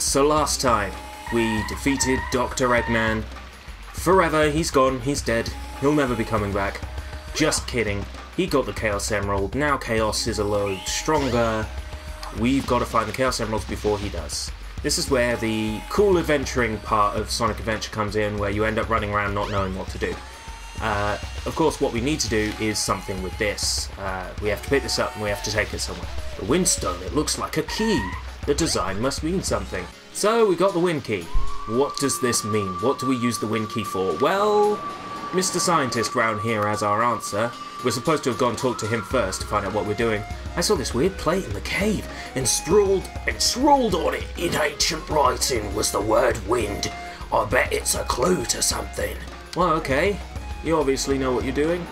So last time, we defeated Dr. Eggman. Forever, he's gone, he's dead. He'll never be coming back. Just kidding. He got the Chaos Emerald. Now Chaos is a load stronger. We've got to find the Chaos Emeralds before he does. This is where the cool adventuring part of Sonic Adventure comes in, where you end up running around not knowing what to do. Of course, what we need to do is something with this. We have to pick this up and we have to take it somewhere. The Windstone, it looks like a key. The design must mean something. So we got the Wind Key. What does this mean? What do we use the Wind Key for? Well, Mr. Scientist round here has our answer. We're supposed to have gone and talked to him first to find out what we're doing. I saw this weird plate in the cave, and scrawled on it in ancient writing was the word wind. I bet it's a clue to something. Well, okay. You obviously know what you're doing.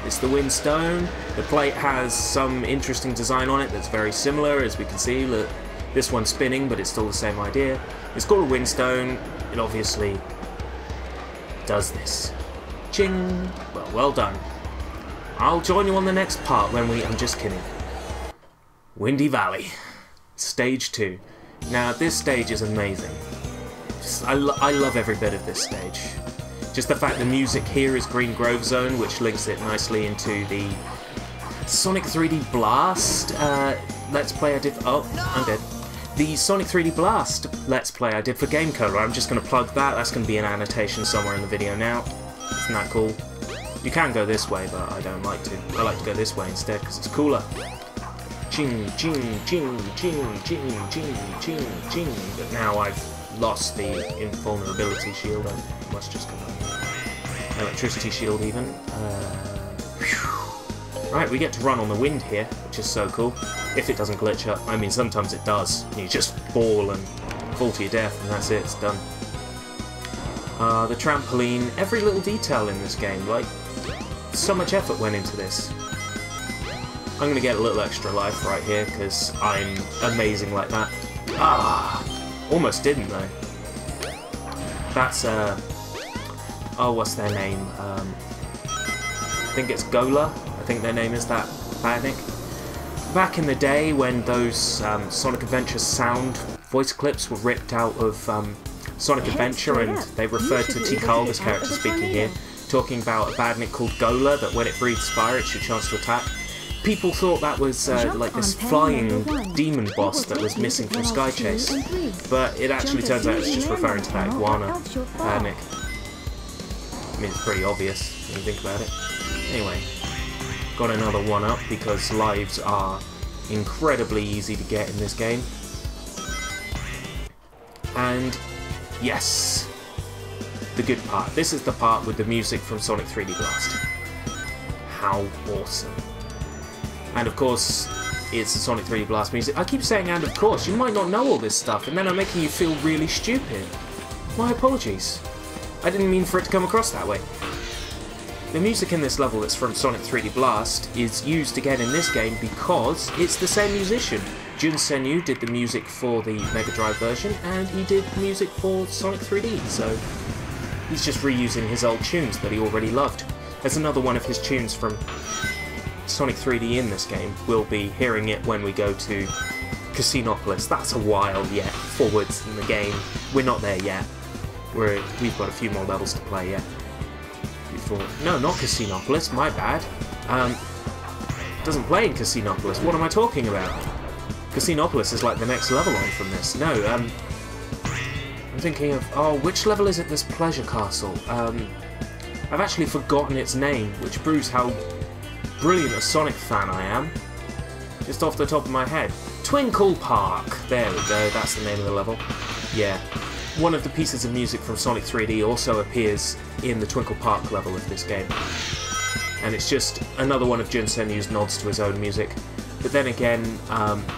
It's the Windstone. The plate has some interesting design on it that's very similar, as we can see. Look, this one's spinning, but it's still the same idea. It's called a Windstone. It obviously does this. Ching! Well done. I'll join you on the next part when I'm just kidding. Windy Valley. Stage 2. Now, this stage is amazing. I love every bit of this stage. Just the fact the music here is Green Grove Zone, which links it nicely into the Sonic 3D Blast Let's Play I did... Oh, I'm dead. The Sonic 3D Blast Let's Play I did for Game Cola. I'm just going to plug that. That's going to be an annotation somewhere in the video now. Isn't that cool? You can go this way, but I don't like to. I like to go this way instead, because it's cooler. Ching, ching, ching, ching, ching, ching, ching, ching. But now I've lost the invulnerability shield. I must just come on. Electricity shield even. Right, we get to run on the wind here, which is so cool. If it doesn't glitch up. I mean, sometimes it does. You just fall and fall to your death, and that's it. It's done. The trampoline. Every little detail in this game, like, so much effort went into this. I'm going to get a little extra life right here, because I'm amazing like that. Ah! Almost didn't, though. That's, oh, what's their name? I think it's Gola. I think their name is that. Badnik. Back in the day, when those Sonic Adventure sound voice clips were ripped out of Sonic Adventure, and they referred to T. Calder's character speaking here, talking about a badnik called Gola, that when it breathes fire, it's your chance to attack. People thought that was like this flying demon boss that was missing from Sky Chase, but it actually turns out it's just referring to that iguana badnik. I mean, it's pretty obvious when you think about it. Anyway, got another one up because lives are incredibly easy to get in this game. And yes, the good part. This is the part with the music from Sonic 3D Blast. How awesome. And of course, it's the Sonic 3D Blast music. I keep saying and of course, you might not know all this stuff, and then I'm making you feel really stupid. My apologies. I didn't mean for it to come across that way. The music in this level that's from Sonic 3D Blast is used again in this game because it's the same musician. Jun Senyu did the music for the Mega Drive version, and he did music for Sonic 3D, so he's just reusing his old tunes that he already loved. There's another one of his tunes from Sonic 3D in this game. We'll be hearing it when we go to Casinopolis. That's a while yet forwards in the game. We're not there yet. We've got a few more levels to play yet. No, not Casinopolis, my bad. Doesn't play in Casinopolis. What am I talking about? Casinopolis is like the next level on from this. No, I'm thinking of... Oh, which level is it, this Pleasure Castle? I've actually forgotten its name, which proves how brilliant a Sonic fan I am. Just off the top of my head. Twinkle Park! There we go, that's the name of the level. Yeah. One of the pieces of music from Sonic 3D also appears in the Twinkle Park level of this game. And it's just another one of Jun Senyu's nods to his own music. But then again,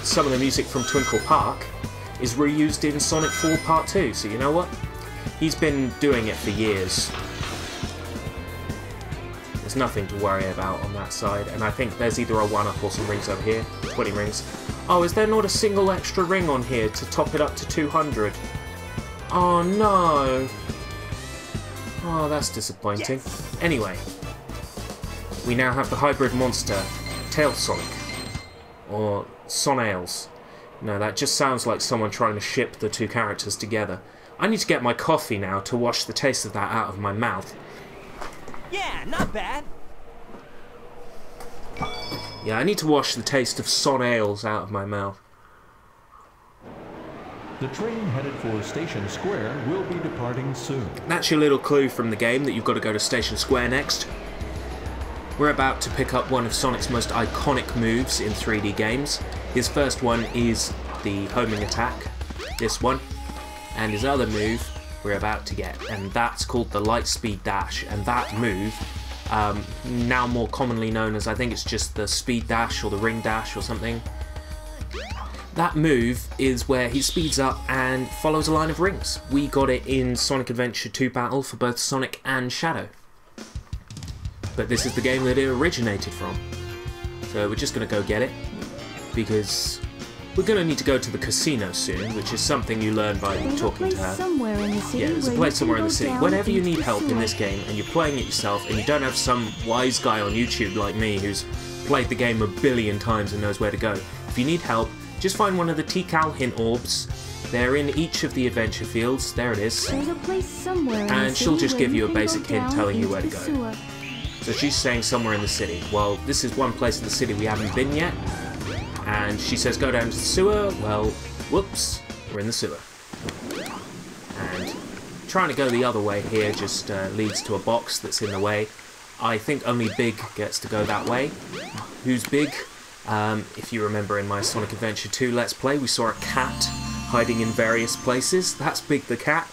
some of the music from Twinkle Park is reused in Sonic 4 Part 2, so you know what? He's been doing it for years. There's nothing to worry about on that side, and I think there's either a 1-up or some rings over here. 20 rings. Oh, is there not a single extra ring on here to top it up to 200? Oh no! Oh, that's disappointing. Yes. Anyway, we now have the hybrid monster, Tail Sonic, or Sonails. No, that just sounds like someone trying to ship the two characters together. I need to get my coffee now to wash the taste of that out of my mouth. Yeah, not bad. Yeah, I need to wash the taste of Son Ales out of my mouth. The train headed for Station Square will be departing soon. That's your little clue from the game that you've got to go to Station Square next. We're about to pick up one of Sonic's most iconic moves in 3D games. His first one is the homing attack, this one, and his other move we're about to get, and that's called the Lightspeed Dash, and that move, now more commonly known as, I think it's just the Speed Dash or the Ring Dash or something. That move is where he speeds up and follows a line of rings. We got it in Sonic Adventure 2 Battle for both Sonic and Shadow. But this is the game that it originated from. So we're just going to go get it, because we're going to need to go to the casino soon, which is something you learn by talking to her. Yeah, there's a place somewhere in the city. Whenever you need help in this game and you're playing it yourself and you don't have some wise guy on YouTube like me who's played the game a billion times and knows where to go, if you need help, just find one of the Tikal hint orbs. They're in each of the adventure fields. There it is. There's a place somewhere in and the she'll city just where give you a basic can go hint down telling you into where to the go. sewer. So she's saying somewhere in the city. Well, this is one place in the city we haven't been yet. And she says go down to the sewer. Well, whoops, we're in the sewer. And trying to go the other way here just leads to a box that's in the way. I think only Big gets to go that way. Who's Big? If you remember in my Sonic Adventure 2 Let's Play, we saw a cat hiding in various places. That's Big the cat.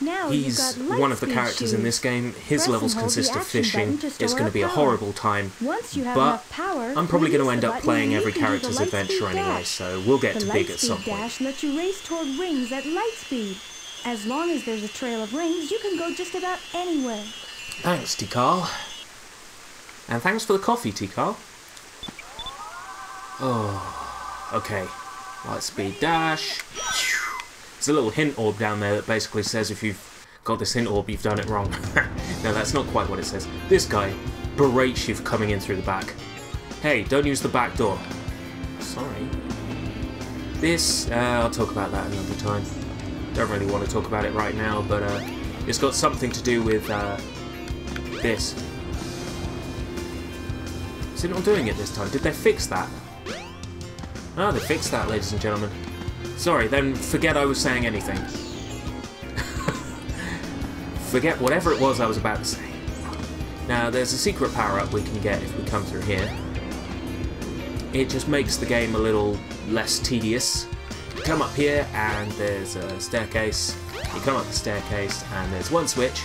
Now He's one of the characters in this game. His levels consist of fishing. It's going to be a horrible time. Once you have But enough power, I'm probably going to release end the up playing button every and you can do character's the adventure Lightspeed anyway, Dash. so we'll get The to Big at some Lightspeed point. Dash lets you race toward rings at light speed. As long as there's a trail of rings, you can go just about anywhere. Thanks, Tikal. And thanks for the coffee, Tikal. Oh, okay. Lightspeed Dash. There's a little hint orb down there that basically says if you've got this hint orb, you've done it wrong. No, that's not quite what it says. This guy berates you for coming in through the back. Hey, don't use the back door. Sorry. This, I'll talk about that another time. Don't really want to talk about it right now, but it's got something to do with this. Is it not doing it this time? Did they fix that? Oh, they fixed that, ladies and gentlemen. Sorry, then forget I was saying anything. Forget whatever it was I was about to say. Now, there's a secret power-up we can get if we come through here. It just makes the game a little less tedious. You come up here, and there's a staircase. You come up the staircase, and there's one switch.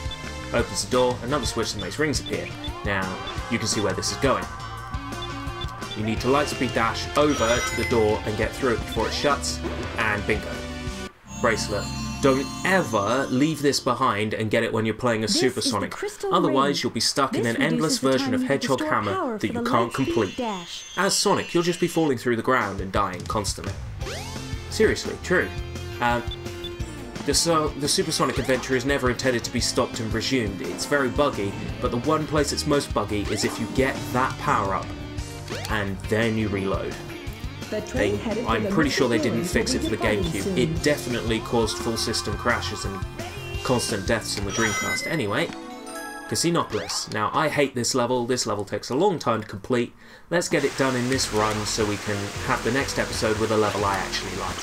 Opens the door, another switch that makes rings appear. Now, you can see where this is going. You need to Lightspeed Dash over to the door and get through it before it shuts, and bingo. Bracelet. Don't ever leave this behind and get it when you're playing a Supersonic. Otherwise, you'll be stuck in an endless version of Hedgehog Hammer that you can't complete. As Sonic, you'll just be falling through the ground and dying constantly. Seriously, true. The Supersonic adventure is never intended to be stopped and resumed. It's very buggy, but the one place it's most buggy is if you get that power-up and then you reload. I'm pretty sure they didn't fix it for the GameCube. It definitely caused full system crashes and constant deaths on the Dreamcast. Anyway, Casinopolis. Now, I hate this level. This level takes a long time to complete. Let's get it done in this run so we can have the next episode with a level I actually like.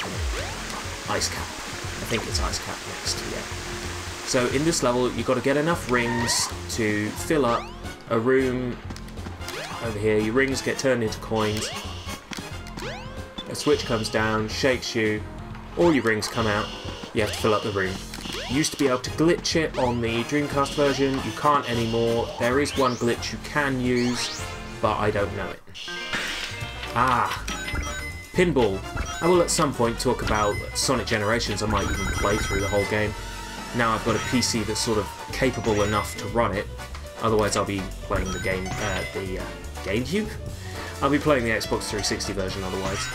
Ice Cap. I think it's Ice Cap next, yeah. So in this level, you've got to get enough rings to fill up a room over here. Your rings get turned into coins. A switch comes down, shakes you, all your rings come out, you have to fill up the room. You used to be able to glitch it on the Dreamcast version, you can't anymore. There is one glitch you can use, but I don't know it. Ah, pinball. I will at some point talk about Sonic Generations. I might even play through the whole game. Now I've got a PC that's sort of capable enough to run it, otherwise I'll be playing the game, GameCube? I'll be playing the Xbox 360 version otherwise.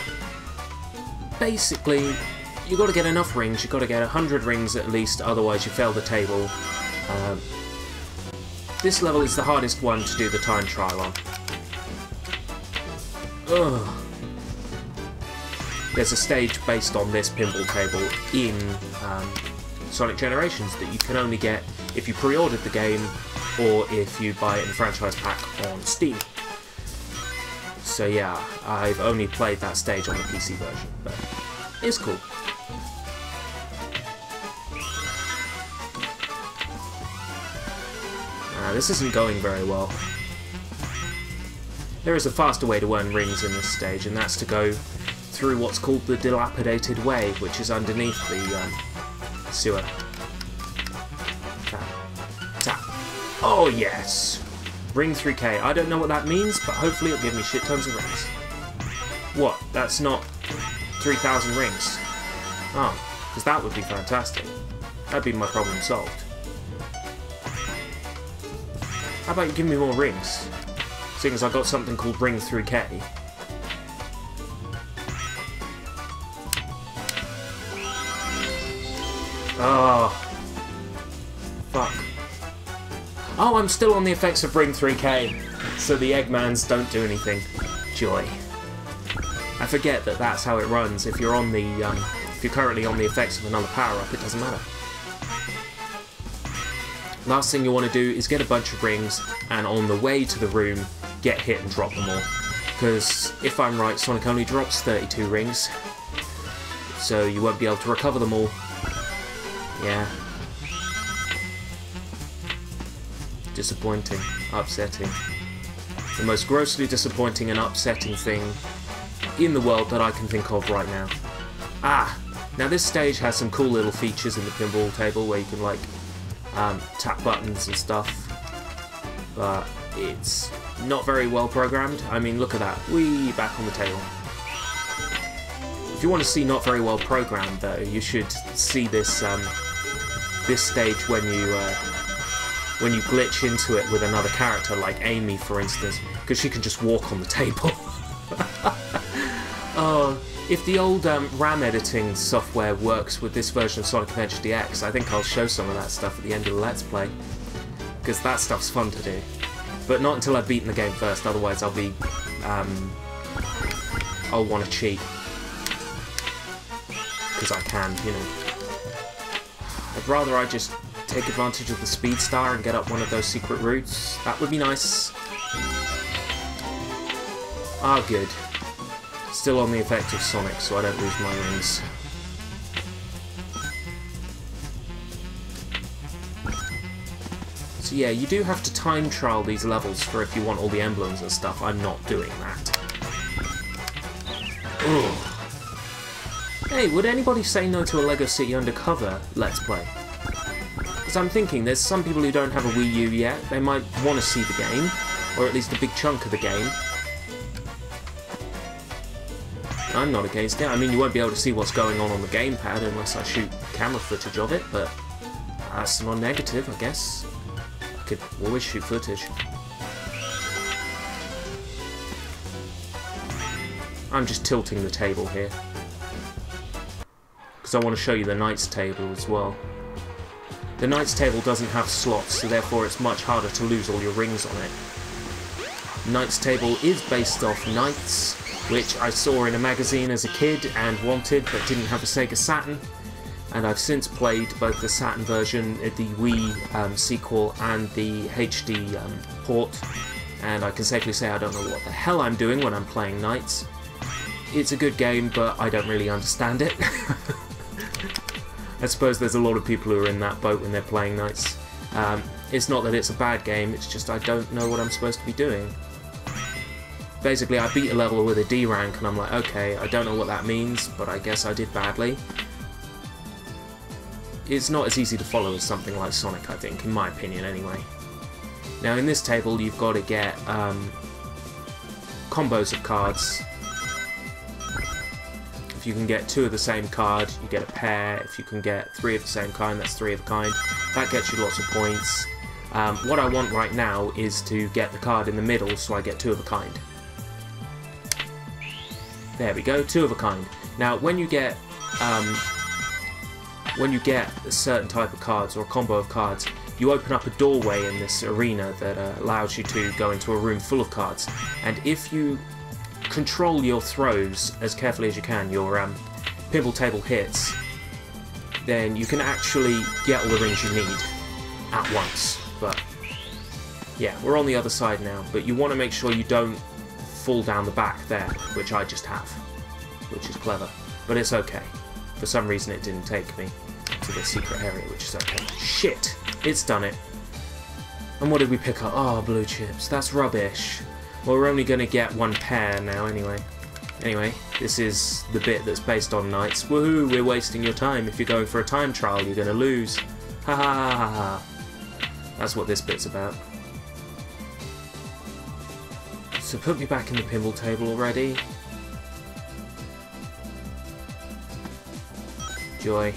Basically, you've got to get enough rings, you've got to get 100 rings at least, otherwise you fail the table. This level is the hardest one to do the time trial on. Ugh. there's a stage based on this pinball table in Sonic Generations that you can only get if you pre-ordered the game or if you buy it in the franchise pack on Steam. So yeah, I've only played that stage on the PC version, but it's cool. This isn't going very well. There is a faster way to earn rings in this stage, and that's to go through what's called the Dilapidated Way, which is underneath the sewer. Tap. Tap. Oh yes! Ring 3K. I don't know what that means, but hopefully it'll give me shit tons of rings. What? That's not 3,000 rings? Oh, because that would be fantastic. That'd be my problem solved. How about you give me more rings? Seeing as I got something called Ring 3K. Oh. Fuck. Oh, I'm still on the effects of Ring 3K, so the Eggmans don't do anything. Joy. I forget that that's how it runs. If you're on the, if you're currently on the effects of another power-up, it doesn't matter. Last thing you want to do is get a bunch of rings, and on the way to the room, get hit and drop them all. Because, if I'm right, Sonic only drops 32 rings, so you won't be able to recover them all. Yeah. Disappointing. Upsetting. The most grossly disappointing and upsetting thing in the world that I can think of right now. Ah! Now this stage has some cool little features in the pinball table where you can, like, tap buttons and stuff, but it's not very well programmed. I mean, look at that. Whee! Back on the table. If you want to see not very well programmed, though, you should see this this stage when you glitch into it with another character, like Amy, for instance, because she can just walk on the table. Oh, if the old RAM editing software works with this version of Sonic Adventure DX, I think I'll show some of that stuff at the end of the Let's Play, because that stuff's fun to do. But not until I've beaten the game first, otherwise I'll be, I'll want to cheat. Because I can, you know. I'd rather I just take advantage of the Speed Star and get up one of those secret routes. That would be nice. Ah, good. Still on the effect of Sonic, so I don't lose my rings. So yeah, you do have to time trial these levels for if you want all the emblems and stuff. I'm not doing that. Ugh. Hey, would anybody say no to a Lego City Undercover Let's Play? Because I'm thinking, there's some people who don't have a Wii U yet. They might want to see the game, or at least a big chunk of the game. I'm not against it. I mean, you won't be able to see what's going on the gamepad unless I shoot camera footage of it, but that's not negative, I guess. I could always shoot footage. I'm just tilting the table here, because I want to show you the Knights table as well. The Knights table doesn't have slots, so therefore it's much harder to lose all your rings on it. Knights table is based off Knights, which I saw in a magazine as a kid and wanted, but didn't have a Sega Saturn. And I've since played both the Saturn version, the Wii sequel, and the HD port, and I can safely say I don't know what the hell I'm doing when I'm playing Knights. It's a good game, but I don't really understand it. I suppose there's a lot of people who are in that boat when they're playing Knights. It's not that it's a bad game, it's just I don't know what I'm supposed to be doing. Basically, I beat a level with a D rank, and I'm like, okay, I don't know what that means, but I guess I did badly. It's not as easy to follow as something like Sonic, I think, in my opinion anyway. Now, in this table, you've got to get combos of cards. If you can get 2 of the same card, you get a pair. If you can get 3 of the same kind, that's 3 of a kind. That gets you lots of points. What I want right now is to get the card in the middle, so I get 2 of a kind. There we go, 2 of a kind. Now, when you get a certain type of cards, or a combo of cards, you open up a doorway in this arena that allows you to go into a room full of cards. And if you control your throws as carefully as you can, your pinball table hits, then you can actually get all the rings you need at once. But yeah, we're on the other side now, but you want to make sure you don't fall down the back there, which I just have, which is clever, but it's okay. For some reason it didn't take me to the secret area, which is okay. Shit! It's done it. And what did we pick up? Oh, blue chips. That's rubbish. Well, we're only going to get one pair now anyway. Anyway, this is the bit that's based on nights. Woohoo, we're wasting your time. If you're going for a time trial, you're going to lose. Ha ha ha ha ha. That's what this bit's about. So put me back in the pinball table already. Joy.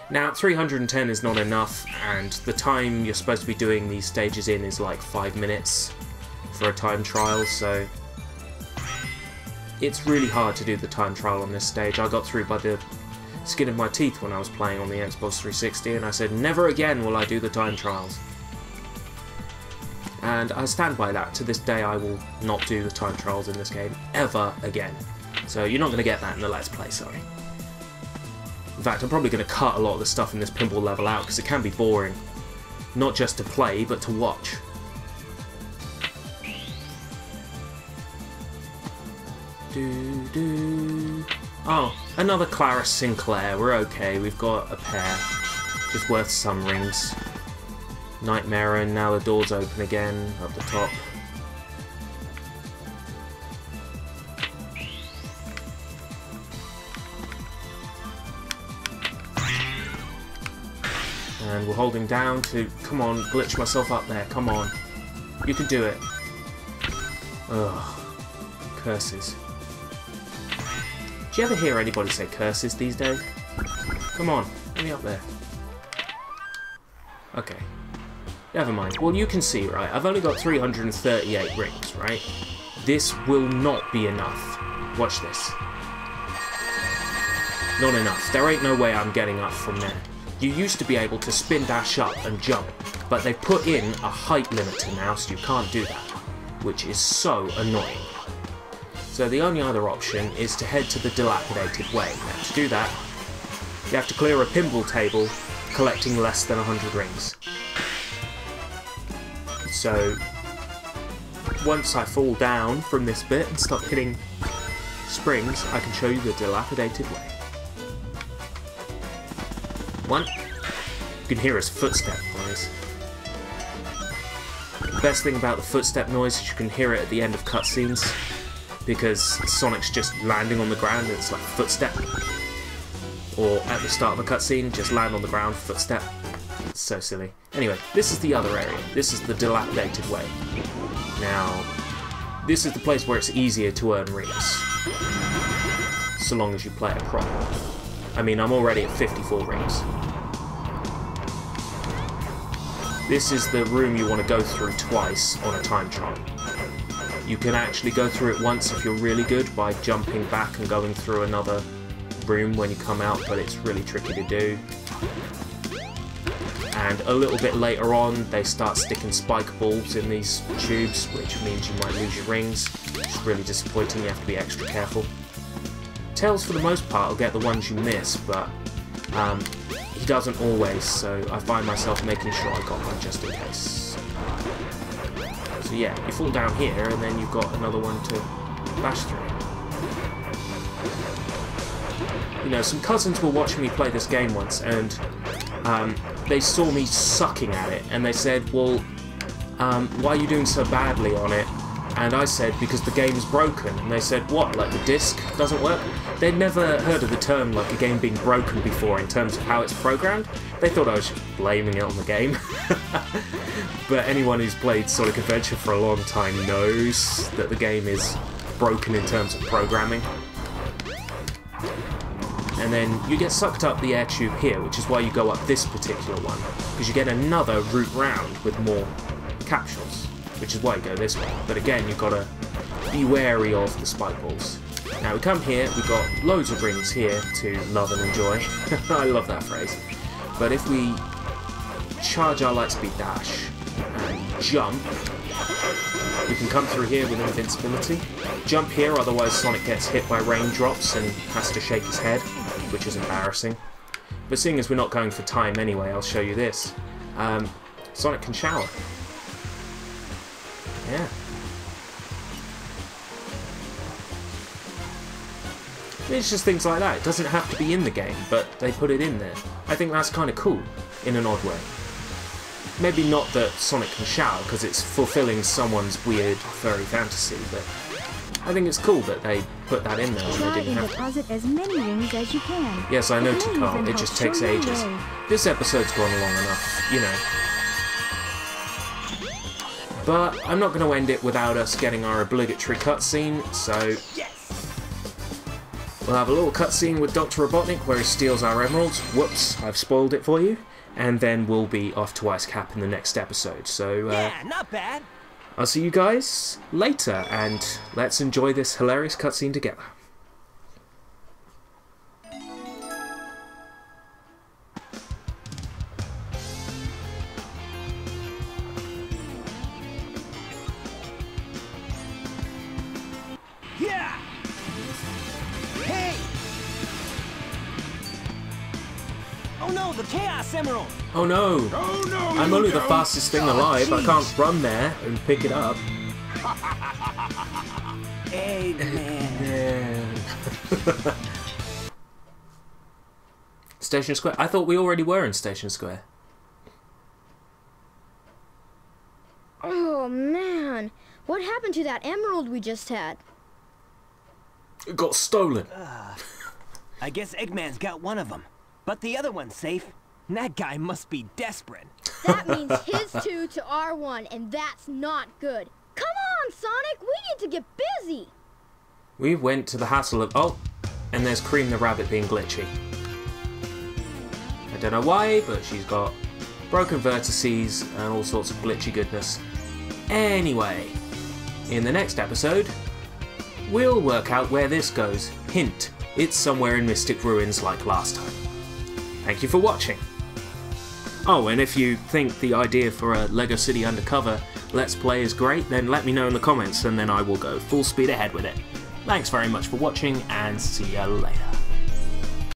Now, 310 is not enough, and the time you're supposed to be doing these stages in is like 5 minutes for a time trial, so it's really hard to do the time trial on this stage. I got through by the skin of my teeth when I was playing on the Xbox 360, and I said, never again will I do the time trials. And I stand by that. To this day, I will not do the time trials in this game ever again. So you're not going to get that in the Let's Play, sorry. In fact, I'm probably going to cut a lot of the stuff in this pinball level out, because it can be boring. Not just to play, but to watch. Oh, another Clara Sinclair. We're okay, we've got a pair. Just worth some rings. Nightmare, and now the door's open again, up the top. And we're holding down to... Come on, glitch myself up there, come on. You can do it. Ugh. Curses. Do you ever hear anybody say curses these days? Come on, let me up there. Okay. Never mind. Well, you can see, right? I've only got 338 rings, right? This will not be enough. Watch this. Not enough. There ain't no way I'm getting up from there. You used to be able to spin dash up and jump, but they've put in a height limiter now, so you can't do that, which is so annoying. So the only other option is to head to the dilapidated way. Now, to do that, you have to clear a pinball table collecting less than 100 rings. So, once I fall down from this bit and start hitting springs, I can show you the dilapidated way. One. You can hear his footstep noise. The best thing about the footstep noise is you can hear it at the end of cutscenes, because Sonic's just landing on the ground and it's like footstep. Or at the start of a cutscene, just land on the ground, footstep. It's so silly. Anyway, this is the other area. This is the dilapidated way. Now, this is the place where it's easier to earn rings. So long as you play it properly. I mean, I'm already at 54 rings. This is the room you want to go through twice on a time trial. You can actually go through it once if you're really good by jumping back and going through another room when you come out, but it's really tricky to do. And a little bit later on, they start sticking spike balls in these tubes, which means you might lose your rings. It's really disappointing, you have to be extra careful. Tails, for the most part, will get the ones you miss, but he doesn't always, so I find myself making sure I got one just in case. So yeah, you fall down here, and then you've got another one to bash through. You know, some cousins were watching me play this game once, and they saw me sucking at it, and they said, well, why are you doing so badly on it? And I said, because the game's broken. And they said, what, like the disc doesn't work? They'd never heard of the term like a game being broken before in terms of how it's programmed. They thought I was just blaming it on the game. But anyone who's played Sonic Adventure for a long time knows that the game is broken in terms of programming. And then you get sucked up the air tube here, which is why you go up this particular one, because you get another route round with more capsules, which is why you go this way. But again, you've got to be wary of the spike balls. Now we come here, we've got loads of rings here to love and enjoy. I love that phrase. But if we charge our Lightspeed Dash and jump, we can come through here with invincibility. Jump here, otherwise Sonic gets hit by raindrops and has to shake his head, which is embarrassing. But seeing as we're not going for time anyway, I'll show you this. Sonic can shower. Yeah. It's just things like that. It doesn't have to be in the game, but they put it in there. I think that's kind of cool, in an odd way. Maybe not that Sonic can shower, because it's fulfilling someone's weird, furry fantasy, but I think it's cool that they put that in there when Try they didn't and have to. deposit as many rings as you can. Yes, I know, The Tikal. even It just helps takes show you the ages. way. This episode's gone long enough, you know. But I'm not going to end it without us getting our obligatory cutscene, so Yes! we'll have a little cutscene with Dr. Robotnik where he steals our emeralds. Whoops, I've spoiled it for you. And then we'll be off to Ice Cap in the next episode. So Yeah, not bad. I'll see you guys later, and let's enjoy this hilarious cutscene together. Yeah! Hey! Oh no, the Chaos Emerald! Oh no! Oh no! I'm you only the don't. fastest thing Oh, alive. I jeez. can't run there and pick it up. Hey, man. Yeah. Station Square? I thought we already were in Station Square. Oh man, what happened to that emerald we just had? It got stolen. I guess Eggman's got one of them. But the other one's safe. That guy must be desperate. That means his 2 to our 1, and that's not good. Come on, Sonic, we need to get busy. We went to the hassle of... Oh, and there's Cream the Rabbit being glitchy. I don't know why, but she's got broken vertices and all sorts of glitchy goodness. Anyway, in the next episode, we'll work out where this goes. Hint, it's somewhere in Mystic Ruins like last time. Thank you for watching. Oh, and if you think the idea for a LEGO City Undercover Let's Play is great, then let me know in the comments and then I will go full speed ahead with it. Thanks very much for watching and see ya later.